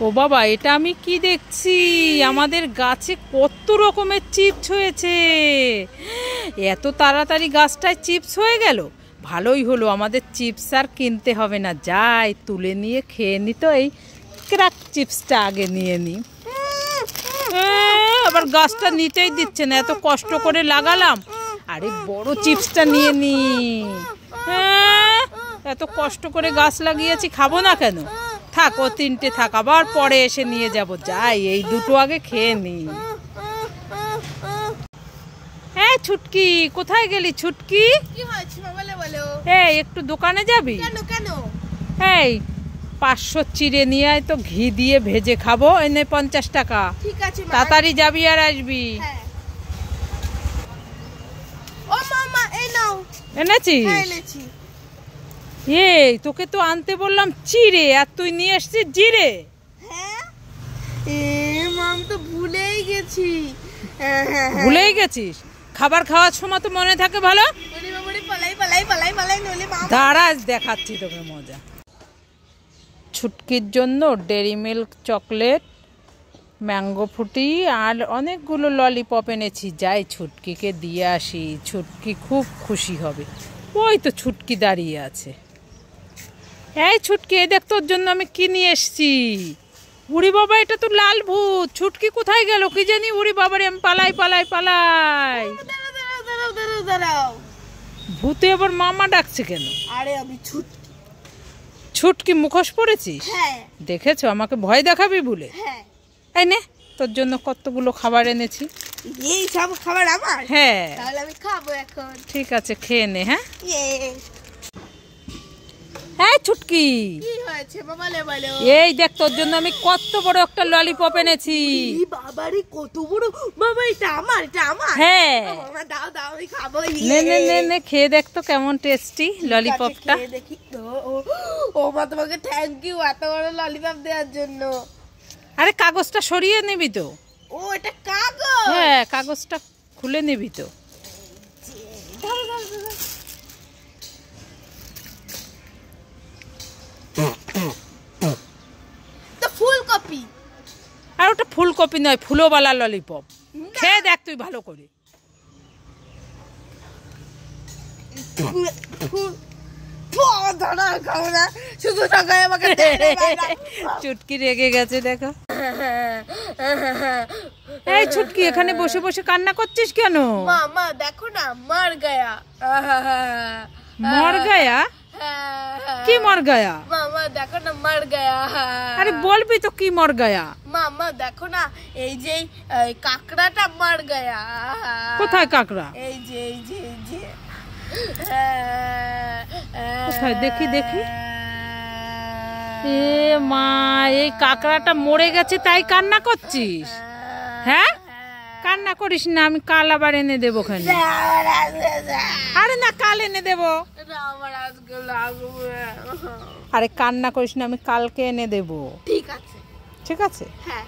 ও বাবা, এটা আমি কি দেখছি? আমাদের গাছে কত রকমের চিপস হয়েছে। এত তাড়াতাড়ি গাছটায় চিপস হয়ে গেল। ভালোই হলো, আমাদের চিপস আর কিনতে হবে না। যাই তুলে নিয়ে খেয়ে নি। তো এই ক্র্যাক চিপসটা আগে নিয়ে নি। আবার গাছটা নিতেই দিচ্ছে না, এত কষ্ট করে লাগালাম। আরে বড় চিপসটা নিয়ে নি। এত কষ্ট করে গাছ লাগিয়েছি, খাবো না কেন? থাক, ও তিনটে থাক, আবার পরে এসে নিয়ে যাব। যাই এই দুটো আগে খেয়ে নি। হ্যাঁ ছুটকি, কোথায় গেলি ছুটকি? কি হয়েছে বলো বলো। এই একটু দোকানে যাবি? কেন কেন? এই 500 চিড়ে নিয়ে আয় তো, ঘি দিয়ে ভেজে খাবো। এনে 50 টাকা। ঠিক আছে মা, তাড়াতাড়ি যাবি আর আসবি। হ্যাঁ। ও মামা এই নাও। এনেছিস? হ্যাঁ এনেছি। এই তোকে তো আনতে বললাম চিড়ে, আর তুই নিয়ে এসছিস জিরে। হ্যাঁ মাম তো ভুলেই গেছি। ভুলেই গেছিস? খাবার খাওয়ার সময় তো মনে থাকে ভালো। পালাই পালাই পালাই পালাই নইলে মা। দাঁড়া, দেখাচ্ছি তোকে মজা। ছুটকির জন্য Dairy Milk chocolate, mango Frooti আর অনেকগুলো ললিপপ এনেছি। যাই ছুটকিকে দিয়ে আসি, ছুটকি খুব খুশি হবে। ওই তো ছুটকি দাঁড়িয়ে আছে। এই ছুটকি, এই দেখ তোর জন্য আমি কি নিয়ে এসছি। উড়ি বাবা, এটা তো লাল ভূত। ছুটকি কোথায় গেল কি জানি? উড়ি বাবারে, আমি পালাই পালাই পালাই। দাঁড়াও দাঁড়াও দাঁড়াও। ভূতে আবার মামা ডাকছে কেন? আরে আমি ছুটকি। ছুটকি মুখোশ পড়েছিস? হ্যাঁ। দেখেছো, আমাকে ভয় দেখাবি বলে। হ্যাঁ। এই নে, তোর জন্য কতগুলো খাবার এনেছি। এই সব খাবার আমার? হ্যাঁ। তাহলে আমি খাবো এখন। ঠিক আছে, খেয়ে নে। হ্যাঁ ইয়ে। হ্যাঁ ছুটকি, কি হয়েছে বলো বলো। এই দেখ তোর জন্য আমি কত বড় একটা ললিপপ এনেছি। এই বাবারে কত বড়। বাবা এটা আমার, এটা আমার। হ্যাঁ। বাবা দাও দাও, আমি খাবো। নে নে নে নে, খেয়ে দেখ তো কেমন টেস্টি ললিপপটা। দেখি তো। ও মা, তোমাকে থ্যাংক ইউ এত বড় ললিপপ দেওয়ার জন্য। আরে কাগজটা সরিয়ে নিবি তো। ও এটা কাগজ? হ্যাঁ, কাগজটা খুলে নিবি তো। দাও, দাও, দাও। তো ফুলকপি। আর ওটা ফুলকপি নয়, ফুলোবালা ললিপপ। খেয়ে দেখ তুই ভালো করে। শুধু টাকায় আমাকে চুটকি রেগে গেছে দেখো। এই ছুটকি, এখানে বসে বসে কান্না করছিস কেন? মা দেখো না, মর গয়া। মর গয়া? কি মর গয়া? মামা দেখো না, মর গয়া। আরে বলবি তো কি মর গয়া। মামা দেখো না, এই যে কাকড়াটা মর গয়া। কোথায় কাকড়া? এই যে এই যে এই যে। কোথায় দেখি দেখি। এ মা, এই কাকড়াটা মরে গেছে তাই কান্না করছিস? হ্যাঁ, কান্না করিস না, আমি কাল আবার এনে দেবো। আরে না, কাল এনে দেবো। আরে কান্না করিস না, আমি কালকে এনে দেবো। ঠিক আছে। ঠিক আছে। হ্যাঁ।